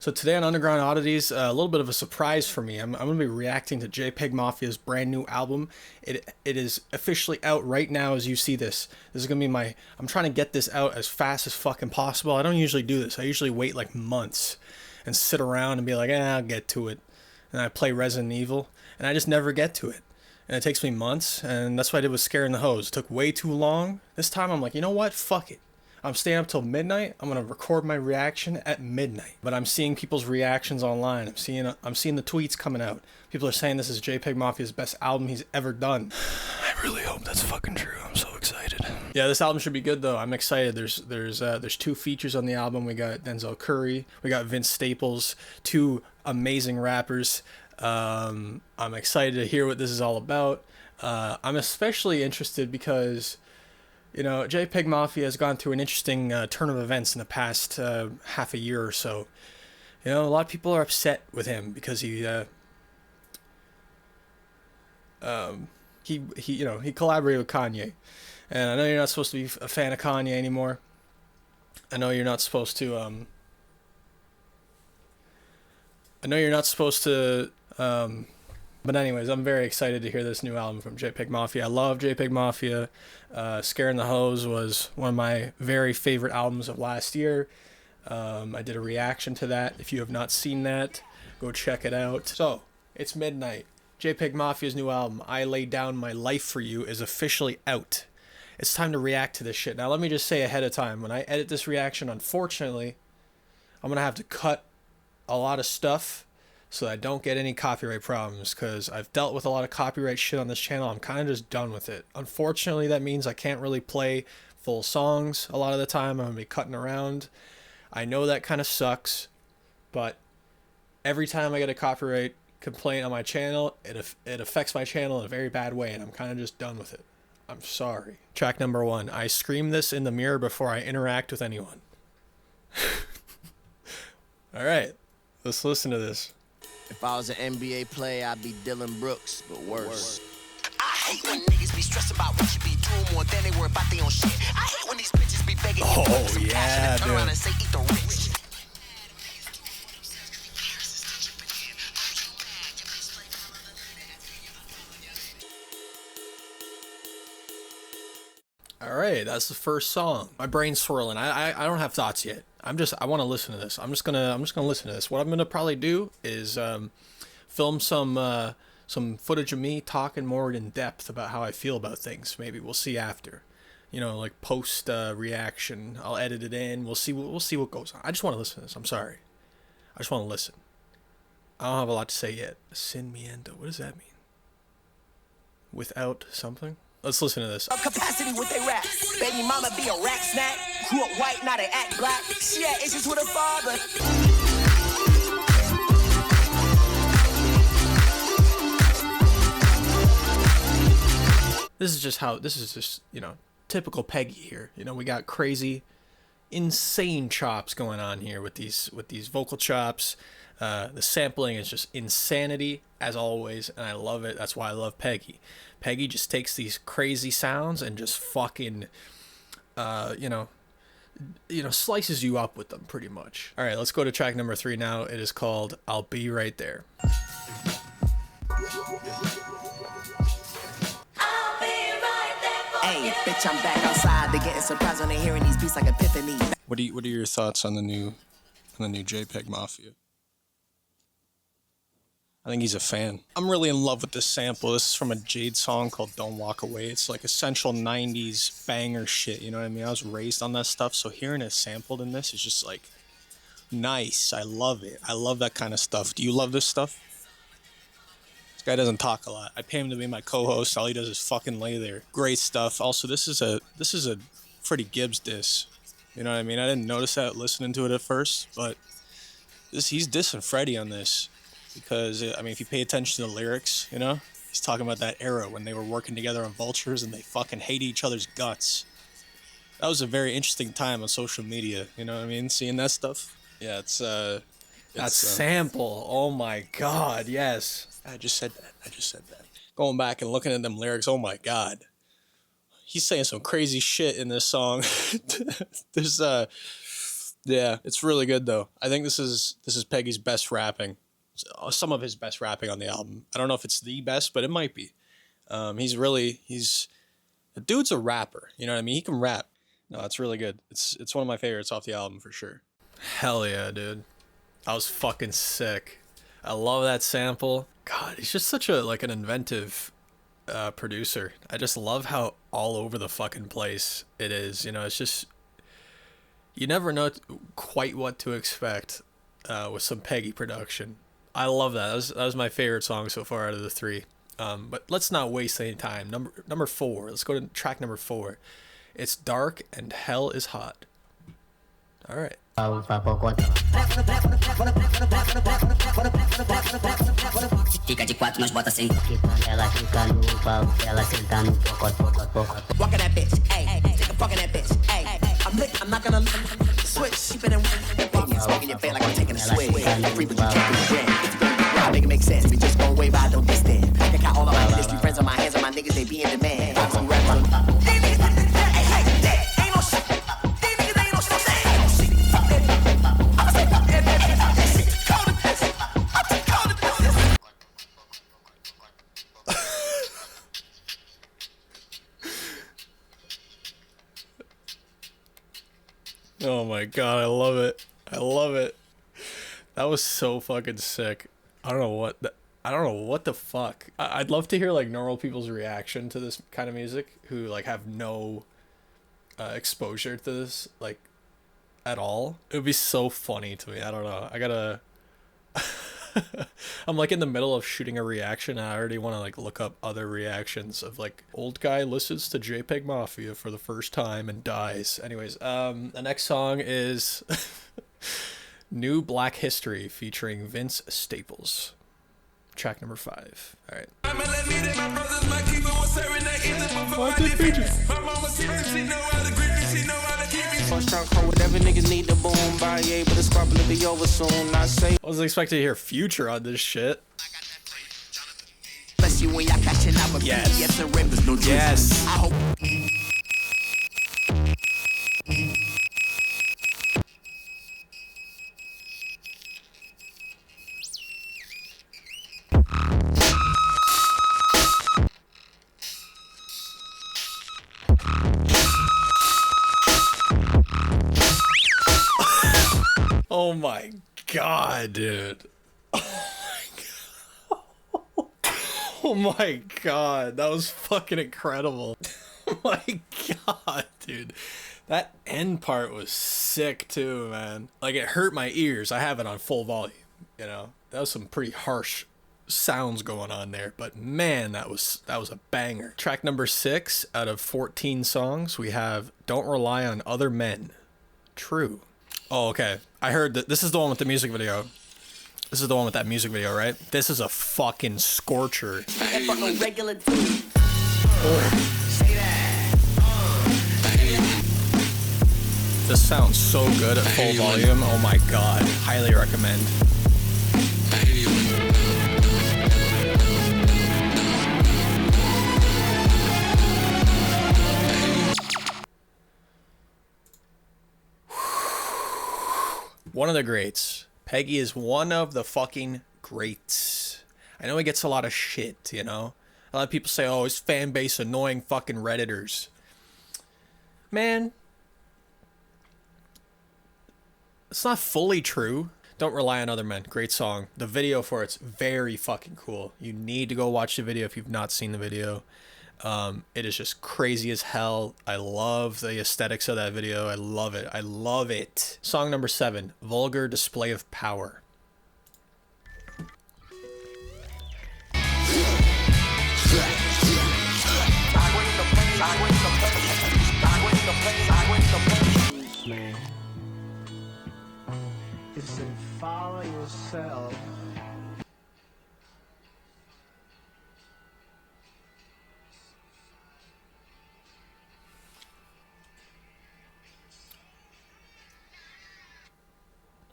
So today on Underground Oddities, a little bit of a surprise for me. I'm going to be reacting to JPEG Mafia's brand new album. It is officially out right now as you see this. This is going to be I'm trying to get this out as fast as fucking possible. I don't usually do this. I usually wait like months and sit around and be like, I'll get to it. And I play Resident Evil, and I just never get to it. And it takes me months, and that's what I did with Scaring the Hose. It took way too long. This time I'm like, you know what? Fuck it. I'm staying up till midnight. I'm gonna record my reaction at midnight. But I'm seeing people's reactions online. I'm seeing the tweets coming out. People are saying this is JPEG Mafia's best album he's ever done. I really hope that's fucking true. I'm so excited. Yeah, this album should be good though. I'm excited. There's two features on the album. We got Denzel Curry. We got Vince Staples. Two amazing rappers. I'm excited to hear what this is all about. I'm especially interested because, you know, JPEG Mafia has gone through an interesting turn of events in the past half a year or so. You know, a lot of people are upset with him because he collaborated with Kanye, and I know you're not supposed to be a fan of Kanye anymore. I know you're not supposed to. But anyways, I'm very excited to hear this new album from JPEG Mafia. I love JPEG Mafia. Scaring the Hose was one of my very favorite albums of last year. I did a reaction to that. If you have not seen that, go check it out. So, it's midnight. JPEG Mafia's new album, I Lay Down My Life For You, is officially out. It's time to react to this shit. Now, let me just say ahead of time, when I edit this reaction, unfortunately, I'm going to have to cut a lot of stuff so I don't get any copyright problems, because I've dealt with a lot of copyright shit on this channel. I'm kind of just done with it. Unfortunately, that means I can't really play full songs a lot of the time. I'm going to be cutting around. I know that kind of sucks, but every time I get a copyright complaint on my channel, it affects my channel in a very bad way, and I'm kind of just done with it. I'm sorry. Track number 1. I scream this in the mirror before I interact with anyone. Alright, let's listen to this. If I was an NBA player, I'd be Dylan Brooks, but worse. I hate when niggas be stressed about what you be doing more than they worry about their own shit. I hate when these bitches be begging you for some cash and turn around and say eat the rich. Alright, that's the first song. My brain's swirling. I don't have thoughts yet. I want to listen to this. I'm just gonna listen to this. What I'm gonna probably do is film some footage of me talking more in depth about how I feel about things. Maybe we'll see after. You know, like post reaction. I'll edit it in. We'll see what goes on. I just want to listen to this. I'm sorry. I just want to listen. I don't have a lot to say yet. Sin miendo. What does that mean? Without something? Let's listen to this. Capacity with they rap. Baby mama be a rack snack. Grew up white, now they act black. She had issues with her father. This is just, you know, typical Peggy here. You know, we got crazy, insane chops going on here with these vocal chops. The sampling is just insanity, as always, and I love it. That's why I love Peggy. Peggy just takes these crazy sounds and just fucking, slices you up with them pretty much. All right, let's go to track number 3 now. It is called I'll Be Right There. Hey, bitch, I'm back outside. They getting surprised when they hearing these beats like epiphany. What are your thoughts on the new JPEG Mafia? I think he's a fan. I'm really in love with this sample. This is from a Jade song called Don't Walk Away. It's like essential 90s banger shit, you know what I mean? I was raised on that stuff, so hearing it sampled in this is just like nice. I love it. I love that kind of stuff. Do you love this stuff? This guy doesn't talk a lot. I pay him to be my co-host. All he does is fucking lay there. Great stuff. Also, this is a Freddie Gibbs diss. You know what I mean? I didn't notice that listening to it at first, but he's dissing Freddie on this. Because, I mean, if you pay attention to the lyrics, you know, he's talking about that era when they were working together on Vultures and they fucking hated each other's guts. That was a very interesting time on social media, you know what I mean? Seeing that stuff. Yeah, it's that sample, oh my god, yes. I just said that. Going back and looking at them lyrics, oh my god. He's saying some crazy shit in this song. There's Yeah, it's really good though. I think this is Peggy's best rapping. Some of his best rapping on the album. I don't know if it's the best, but it might be. He's the dude's a rapper. You know what I mean? He can rap. No, it's really good. It's one of my favorites off the album for sure. Hell yeah, dude. That was fucking sick. I love that sample. God, he's just such a like an inventive producer. I just love how all over the fucking place it is. You know, it's just you never know quite what to expect with some Peggy production. I love that. That was my favorite song so far out of the three. But let's not waste any time. Number 4. Let's go to track number 4. It's Dark and Hell is Hot. All right. Fica de 4, nós bota sem. Ela fica no pau, ela senta no pocot. Walking that bitch, ayy, take a fucking that bitch, ayy. I'm lit, I'm not gonna switch, sheep it and smoking your face like I'm taking a swig. Free but you can't be grand. If you gonna be wild, make it make sense. We just gon' wave by, don't distant. I got all of my industry friends on my hands, and my niggas they be in demand. I'm some rap on. Oh my god, I love it. I love it. That was so fucking sick. I don't know what the fuck. I'd love to hear like normal people's reaction to this kind of music who like have no exposure to this like at all. It would be so funny to me. I don't know. I gotta I'm like in the middle of shooting a reaction and I already want to like look up other reactions of like old guy listens to JPEG Mafia for the first time and dies. Anyways, the next song is New Black History featuring Vince Staples. Track number 5. All right. Whatever niggas need to boom by, able to squabble to be over soon. I say I wasn't expecting to hear Future on this shit. Bless you when y'all catching up with Yes. and rippers, no Yes. I hope. Oh my god, dude. Oh my god. That was fucking incredible. Oh my god, dude. That end part was sick too, man. Like it hurt my ears. I have it on full volume, you know. That was some pretty harsh sounds going on there, but man, that was a banger. Track number 6 out of 14 songs, we have Don't Rely on Other Men. True. Oh, okay. I heard that this is the one with the music video. This is the one with that music video, right? This is a fucking scorcher. This sounds so good at full volume. Oh my god. Highly recommend. One of the greats. Peggy is one of the fucking greats. I know he gets a lot of shit, you know? A lot of people say, oh, his fan base annoying fucking Redditors. Man. It's not fully true. Don't Rely on Other Men. Great song. The video for it's very fucking cool. You need to go watch the video if you've not seen the video. It is just crazy as hell. I love the aesthetics of that video. I love it. I love it. Song number 7, Vulgar Display of Power. man. It's to follow yourself.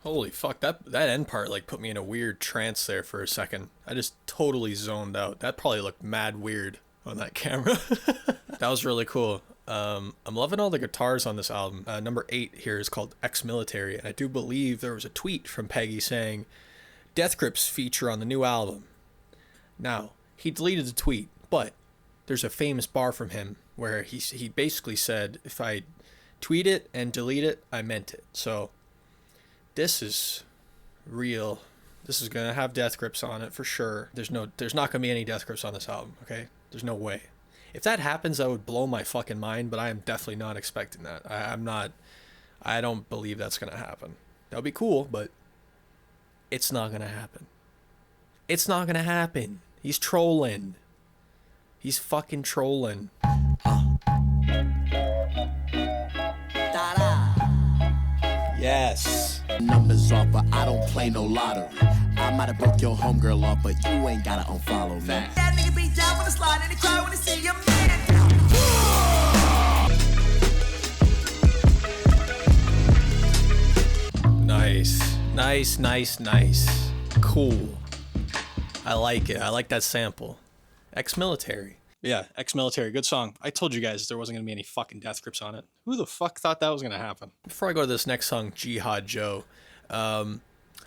Holy fuck, that end part like put me in a weird trance there for a second. I just totally zoned out. That probably looked mad weird on that camera. That was really cool. I'm loving all the guitars on this album. Number 8 here is called Ex-Military, and I do believe there was a tweet from Peggy saying, Death Grips feature on the new album. Now, he deleted the tweet, but there's a famous bar from him where he basically said, if I tweet it and delete it, I meant it. So, this is real. This is gonna have Death Grips on it for sure. There's not gonna be any Death Grips on this album, okay? There's no way. If that happens, that would blow my fucking mind, but I am definitely not expecting that. I don't believe that's gonna happen. That would be cool, but it's not gonna happen. It's not gonna happen. He's trolling. He's fucking trolling. Yes. Numbers off, but I don't play no lottery. I might have broke your homegirl off, but you ain't gotta unfollow me. That nigga be down with a slide and he cry when he see your man down. Nice. Cool. I like it. I like that sample. Ex-Military. Yeah, Ex-Military. Good song. I told you guys there wasn't going to be any fucking Death Grips on it. Who the fuck thought that was going to happen? Before I go to this next song, Jihad Joe, I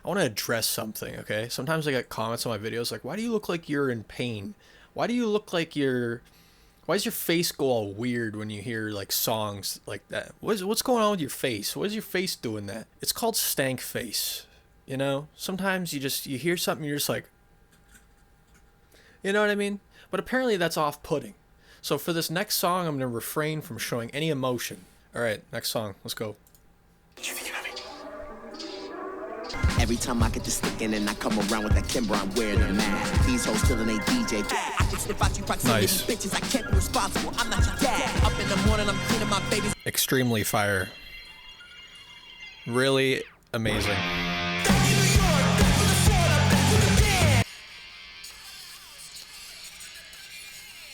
want to address something, okay? Sometimes I get comments on my videos like, why do you look like you're in pain? Why do you look like you're... Why does your face go all weird when you hear, like, songs like that? What's going on with your face? What is your face doing that? It's called stank face, you know? Sometimes you hear something, you're just like... You know what I mean? But apparently that's off-putting. So for this next song, I'm going to refrain from showing any emotion. All right, next song. Let's go. Every time I get to sticking and I come around with that Kimber, I'm wearing a mask. These hoes still in a DJ. I can slip out you proximity Nice. bitches. I can't be responsible. I'm not your dad. Up in the morning, I'm cleaning my babies. Extremely fire. Really amazing.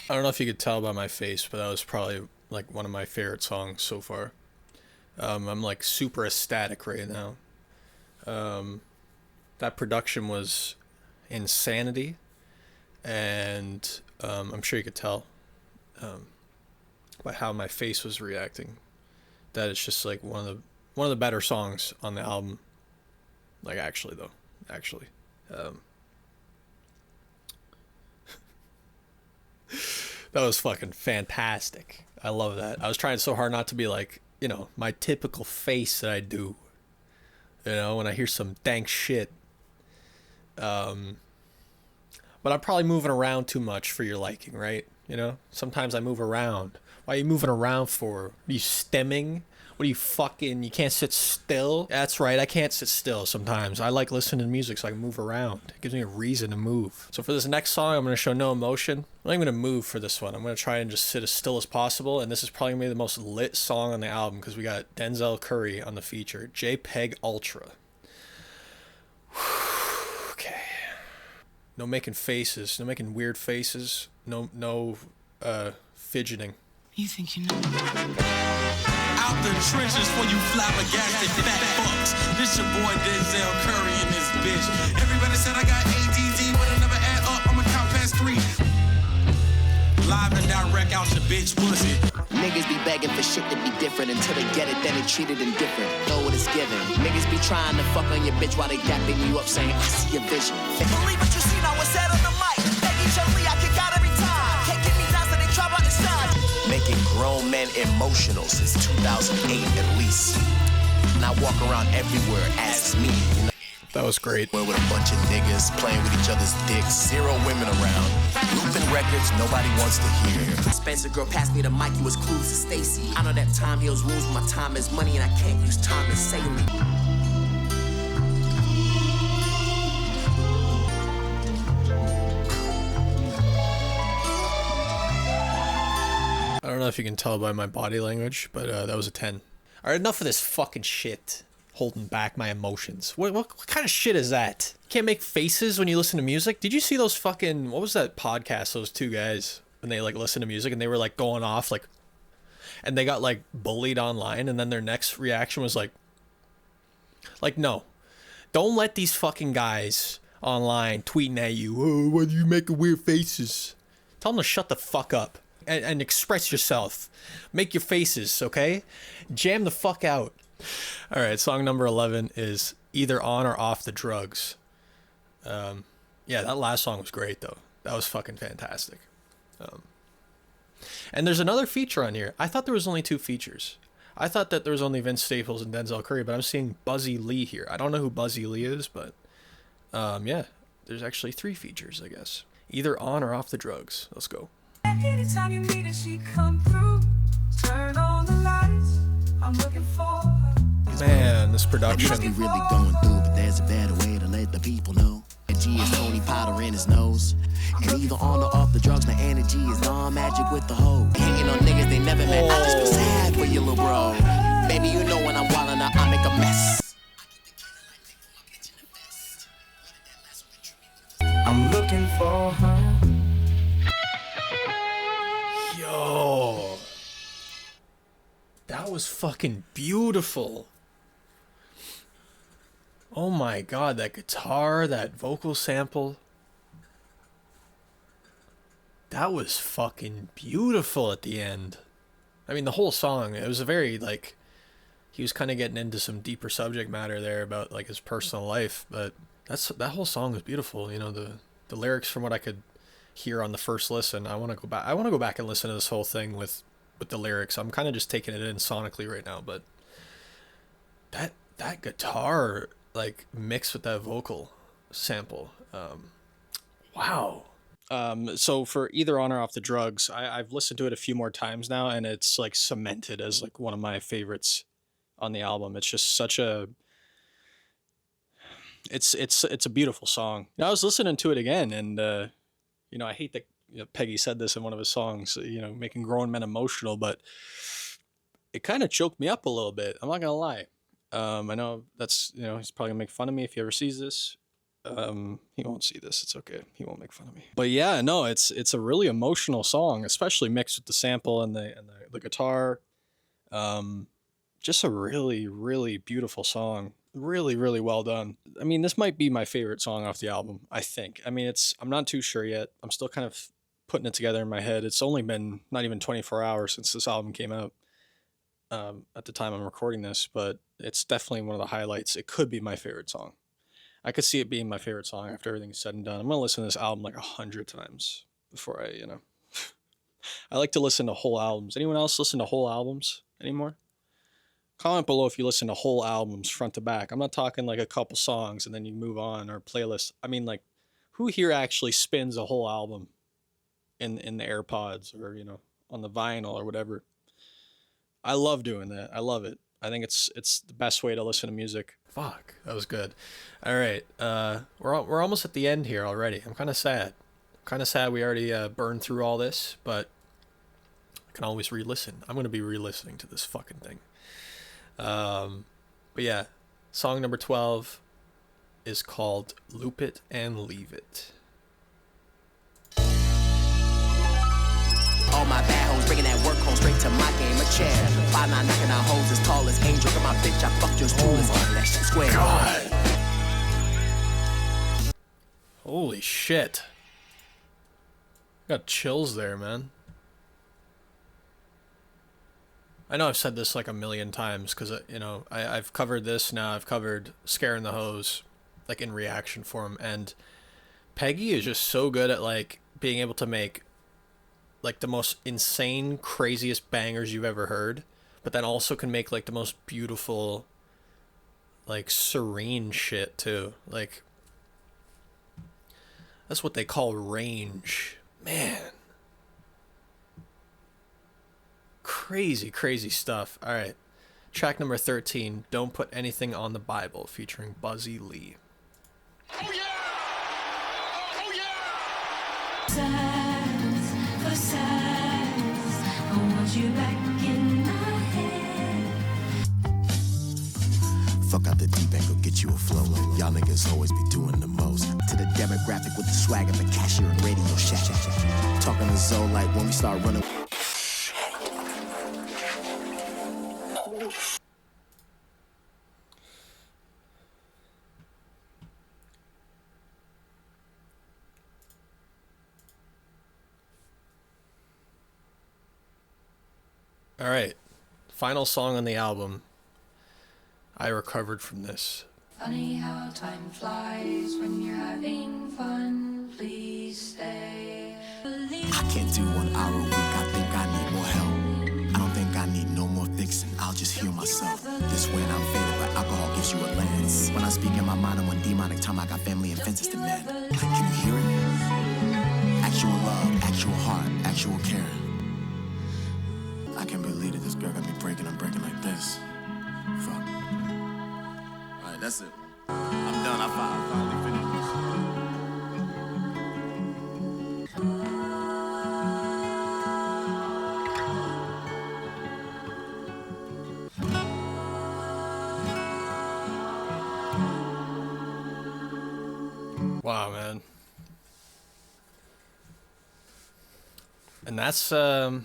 I don't know if you could tell by my face, but that was probably like one of my favorite songs so far. I'm like super ecstatic right now. That production was insanity, and I'm sure you could tell by how my face was reacting that it's just like one of the better songs on the album. Like actually. That was fucking fantastic. I love that. I was trying so hard not to be like, you know, my typical face that I do, you know, when I hear some dank shit. But I'm probably moving around too much for your liking, right? You know, sometimes I move around. Why are you moving around for? Are you stemming? What are you fucking, you can't sit still? That's right, I can't sit still sometimes. I like listening to music so I can move around. It gives me a reason to move. So for this next song, I'm going to show no emotion. I'm not even going to move for this one. I'm going to try and just sit as still as possible. And this is probably going to be the most lit song on the album because we got Denzel Curry on the feature. JPEG Ultra. Okay. No making faces. No making weird faces. No fidgeting. You think you know? Out the trenches for you flabbergasted fat fucks. This your boy Denzel Curry and this bitch. Everybody said I got ADD, but I never add up. I'ma count past 3. Live and direct out your bitch pussy. Niggas be begging for shit to be different until they get it, then they treat it indifferent. Know what it's given. Niggas be trying to fuck on your bitch while they dapping you up, saying I see your vision. Believe what you see, now what's said on the mic. Peggy Jolie, I kick out every time. Can't get me down, so they try about the side. Making grown men emotional since 2008 at least. And I walk around everywhere as me. You know? That was great. With a bunch of niggas playing with each other's dicks, 0 women around. Looping records nobody wants to hear. Spencer girl passed me the mic, you was clueless to Stacy. I know that time heals wounds, my time is money, and I can't use time as sailing. I don't know if you can tell by my body language, but that was a 10. All right, enough of this fucking shit. Holding back my emotions. What kind of shit is that? You can't make faces when you listen to music? Did you see those fucking... What was that podcast, those 2 guys, when they, like, listen to music and they were, like, going off, like... And they got, like, bullied online, and then their next reaction was, like... Like, no. Don't let these fucking guys online tweeting at you, oh, why do you make weird faces? Tell them to shut the fuck up. and express yourself. Make your faces, okay? Jam the fuck out. All right, song number 11 is Either On or Off the Drugs. Yeah, that last song was great, though. That was fucking fantastic. And there's another feature on here. I thought there was only 2 features. I thought that there was only Vince Staples and Denzel Curry, but I'm seeing Buzzy Lee here. I don't know who Buzzy Lee is, but yeah, there's actually 3 features, I guess. Either On or Off the Drugs. Let's go. Anytime you need it, she come through. Turn on the lights. I'm looking for her. Man, this We production. really going through, but there's a better way to let the people know. Energy is Tony Powder in his nose. And either on or off the drugs, my energy is non-magic with the hoe. Hating on niggas they never met, I just feel sad for you, little bro. Baby, you know when I'm wildin' out, I make a mess. I'm looking for her. Yo. That was fucking beautiful. Oh my god, that guitar, that vocal sample. That was fucking beautiful at the end. I mean, the whole song, it was a very, like, he was kind of getting into some deeper subject matter there about, like, his personal life, but that whole song was beautiful. You know, the lyrics, from what I could hear on the first listen, I want to go back and listen to this whole thing with the lyrics. I'm kind of just taking it in sonically right now, but that guitar, like, mixed with that vocal sample, wow. So for Either On or Off the Drugs, I've listened to it a few more times now, and it's like cemented as like one of my favorites on the album. It's just such a it's a beautiful song. Now, I was listening to it again, and you know, I hate that, you know, Peggy said this in one of his songs, you know, making grown men emotional, but it kind of choked me up a little bit. I'm not gonna lie. I know that's, you know, he's probably gonna make fun of me if he ever sees this. He won't see this. It's okay. He won't make fun of me. But yeah, no, it's a really emotional song, especially mixed with the sample and the guitar. Just a really, really beautiful song. Really, really well done. I mean, this might be my favorite song off the album, I think. I mean, I'm not too sure yet. I'm still kind of putting it together in my head. It's only been not even 24 hours since this album came out, at the time I'm recording this, but it's definitely one of the highlights. It could be my favorite song. I could see it being my favorite song after everything's said and done. I'm going to listen to this album like 100 times before I, you know. I like to listen to whole albums. Anyone else listen to whole albums anymore? Comment below if you listen to whole albums front to back. I'm not talking like a couple songs and then you move on, or playlist. I mean, like, who here actually spins a whole album in the AirPods, or, you know, on the vinyl or whatever? I love doing that. I love it. I think it's the best way to listen to music. Fuck, that was good. All right, we're almost at the end here already. I'm kind of sad. We already burned through all this, but I can always re-listen. I'm gonna be re-listening to this fucking thing. But yeah, song number 12 is called "Loop It and Leave It." All my bad hoes bringing that work home straight to my game, a chair. 5'9" knocking out hoes as tall as Angel. Got my bitch, I fucked yours too. Let's keep that shit square. God. Holy shit. Got chills there, man. I know I've said this like a million times because, you know, I've covered this now. I've covered Scaring the Hoes, like, in reaction form. And Peggy is just so good at, like, being able to make, like, the most insane, craziest bangers you've ever heard, but then also can make, like, the most beautiful, like, serene shit too. Like, that's what they call range. Man. Crazy, crazy stuff. All right. Track number 13, Don't Put Anything on the Bible, featuring Buzzy Lee. Oh yeah! Oh yeah! Silence, for silence. I want you back in my head. Fuck out the deep end, go get you a flow. Y'all niggas always be doing the most. To the demographic with the swag of a cashier and Radio Shack. Talking to Zoe like when we start running. All right, final song on the album. I recovered from this. Funny how time flies when you're having fun. Please stay. I can't do 1 hour a week, I think I need more help. I don't think I need no more fixing, I'll just heal myself. This way I'm faded, but alcohol gives you a lens. When I speak in my mind, I'm on demonic time, I got family and fences to mend. Can you hear it? Actual love, actual heart, actual care. I can't believe that this girl got me breaking, I'm breaking like this. Fuck. Alright, that's it. I'm done, I finally finished this. Wow, man. And that's the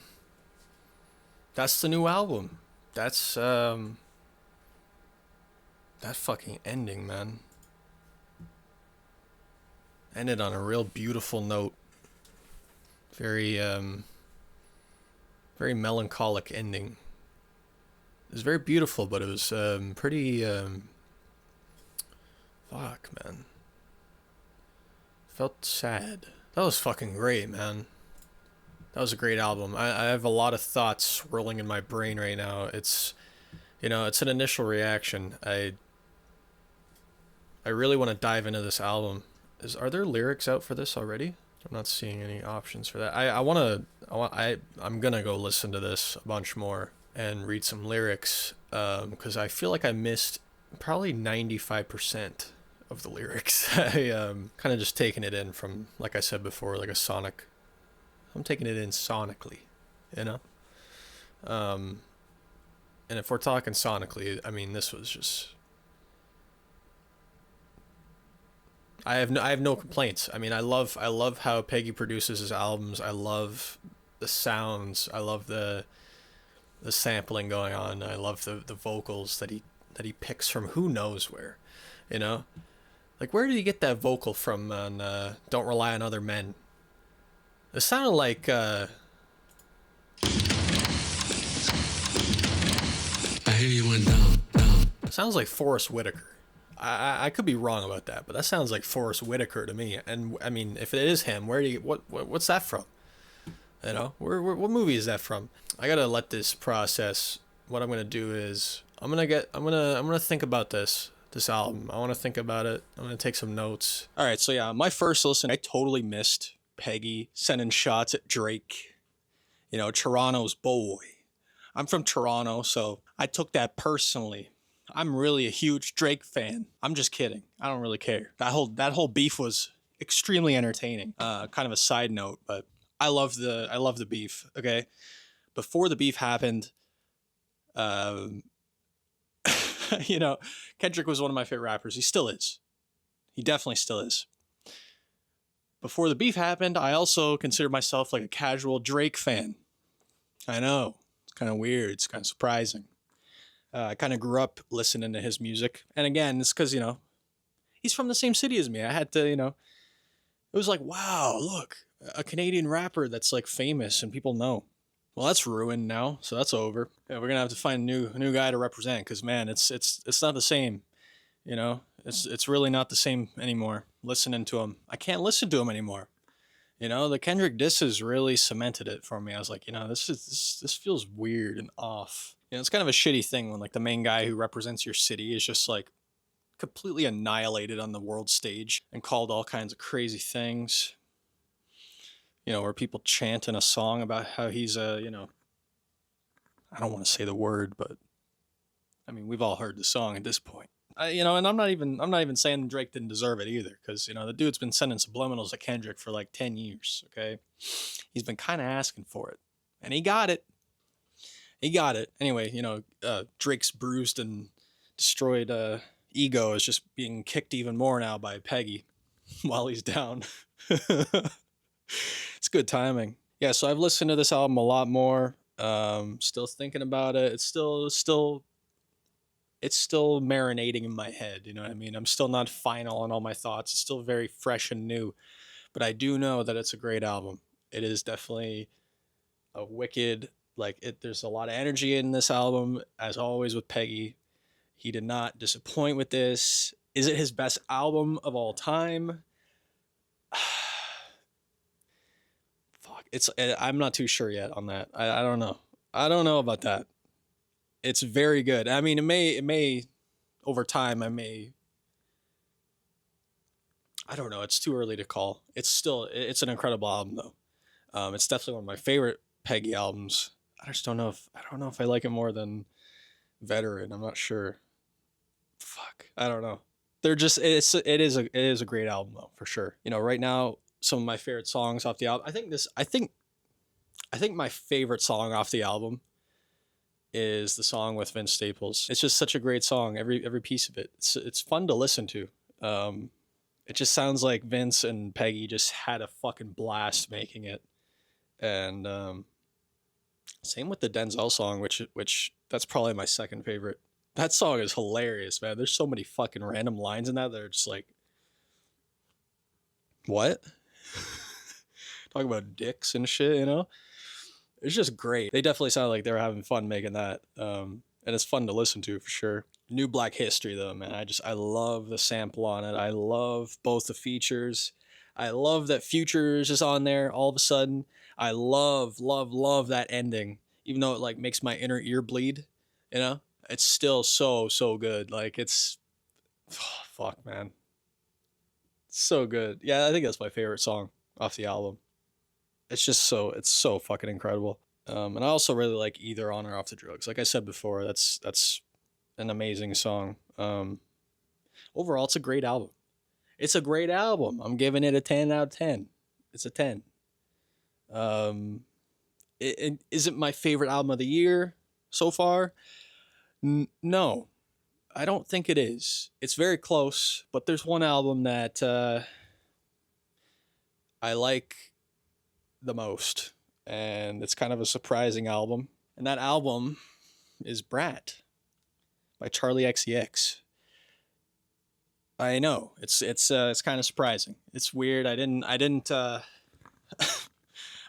new album. That's that fucking ending, man. Ended on a real beautiful note. Very very melancholic ending. It was very beautiful, but it was pretty fuck, man. Felt sad. That was fucking great, man. That was a great album. I have a lot of thoughts swirling in my brain right now. It's, you know, it's an initial reaction. I really want to dive into this album. Are there lyrics out for this already? I'm not seeing any options for that. I'm gonna go listen to this a bunch more and read some lyrics, because I feel like I missed probably 95% of the lyrics. I kind of just taking it in from, like I said before, like a sonic. I'm taking it in sonically, you know. And if we're talking sonically, I mean, this was just. I have no complaints. I mean, I love how Peggy produces his albums. I love the sounds. I love the sampling going on. I love the vocals that he picks from who knows where, you know. Like, where did he get that vocal from on Don't Rely on Other Men? It sounded like I hear you went down. it sounds like Forrest Whitaker. I could be wrong about that, but that sounds like Forrest Whitaker to me. And I mean, if it is him, where do you what's that from? You know, what movie is that from? I gotta let this process. What I'm gonna do is I'm gonna think about this album. I want to think about it. I'm gonna take some notes. All right, so yeah, my first listen, I totally missed Peggy sending shots at Drake. You know, Toronto's boy. I'm from Toronto, so I took that personally. I'm really a huge Drake fan. I'm just kidding. I don't really care. That whole beef was extremely entertaining. Kind of a side note, but I love the beef. Okay, before the beef happened, you know, Kendrick was one of my favorite rappers. He still is. He definitely still is. Before the beef happened, I also considered myself like a casual Drake fan. I know. It's kind of weird. It's kind of surprising. I kind of grew up listening to his music. And again, it's because, you know, he's from the same city as me. I had to, you know, it was like, wow, look, a Canadian rapper that's like famous and people know. Well, that's ruined now, so that's over. Yeah, we're gonna have to find a new guy to represent, because man, it's not the same. You know, it's really not the same anymore. Listening to him, I can't listen to him anymore. You know, the Kendrick disses really cemented it for me. I was like, you know, this feels weird and off. You know, it's kind of a shitty thing when like the main guy who represents your city is just like completely annihilated on the world stage and called all kinds of crazy things. You know, where people chant in a song about how he's you know, I don't want to say the word, but I mean, we've all heard the song at this point. You know, and I'm not even saying Drake didn't deserve it either, because, you know, the dude's been sending subliminals to Kendrick for like 10 years, okay? He's been kind of asking for it, and he got it. Anyway, you know, Drake's bruised and destroyed ego is just being kicked even more now by Peggy while he's down. It's good timing. Yeah, so I've listened to this album a lot more. Still thinking about it. It's still marinating in my head, you know what I mean? I'm still not final on all my thoughts. It's still very fresh and new. But I do know that it's a great album. It is definitely a wicked, Like there's a lot of energy in this album, as always with Peggy. He did not disappoint with this. Is it his best album of all time? Fuck, I'm not too sure yet on that. I don't know. I don't know about that. It's very good. I mean, it may over time. I don't know. It's too early to call. It's an incredible album though. It's definitely one of my favorite Peggy albums. I don't know if I like it more than Veteran. I'm not sure. Fuck, I don't know. It is a great album though, for sure. You know, right now some of my favorite songs off the album. I think my favorite song off the album is the song with Vince Staples. It's just such a great song. Every piece of it. It's fun to listen to. It just sounds like Vince and Peggy just had a fucking blast making it. And same with the Denzel song, which that's probably my second favorite. That song is hilarious, man. There's so many fucking random lines in that are just like, what? Talking about dicks and shit, you know? It's just great. They definitely sound like they were having fun making that. And it's fun to listen to for sure. New Black History though, man. I love the sample on it. I love both the features. I love that Future's is on there all of a sudden. I love that ending. Even though it like makes my inner ear bleed, you know? It's still so good. Like it's fuck, man. It's so good. Yeah, I think that's my favorite song off the album. It's so fucking incredible. And I also really like Either On or Off the Drugs. Like I said before, that's an amazing song. Overall, it's a great album. It's a great album. I'm giving it a 10 out of 10. It's a 10. It isn't my favorite album of the year so far. No, I don't think it is. It's very close, but there's one album that I like the most, and it's kind of a surprising album. And that album is Brat by Charlie XCX. I know it's kind of surprising. It's weird. I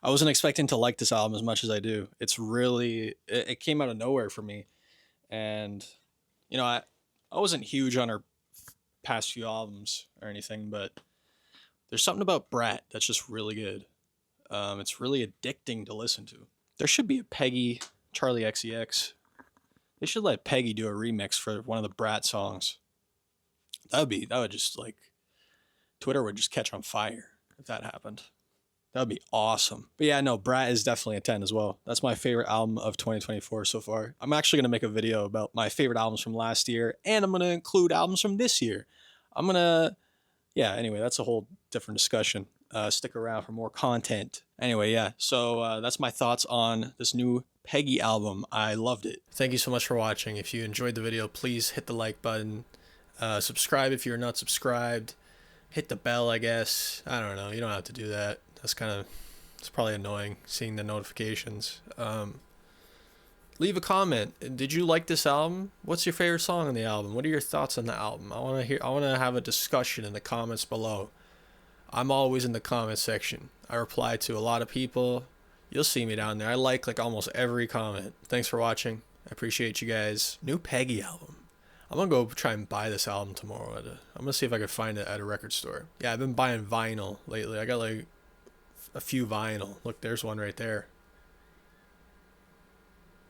wasn't expecting to like this album as much as I do. It came out of nowhere for me. And, you know, I wasn't huge on her past few albums or anything, but there's something about Brat that's just really good. It's really addicting to listen to. There should be a Peggy Charlie XCX. They should let Peggy do a remix for one of the Brat songs. That would just like, Twitter would just catch on fire if that happened. That would be awesome. But yeah, no, Brat is definitely a 10 as well. That's my favorite album of 2024 so far. I'm actually going to make a video about my favorite albums from last year, and I'm going to include albums from this year. Anyway, that's a whole different discussion. Stick around for more content. Anyway, yeah, so that's my thoughts on this new Peggy album. I loved it. Thank you so much for watching. If you enjoyed the video, please hit the like button. Subscribe if you're not subscribed. Hit the bell, I guess. I don't know. You don't have to do that. It's probably annoying seeing the notifications. Leave a comment. Did you like this album? What's your favorite song on the album? What are your thoughts on the album? I want to have a discussion in the comments below. I'm always in the comment section. I reply to a lot of people. You'll see me down there. I like almost every comment. Thanks for watching. I appreciate you guys. New Peggy album. I'm gonna go try and buy this album tomorrow. I'm gonna see if I can find it at a record store. Yeah, I've been buying vinyl lately. I got like a few vinyl. Look, there's one right there.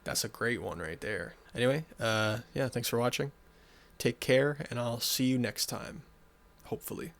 That's a great one right there. Anyway, yeah, thanks for watching. Take care, and I'll see you next time. Hopefully.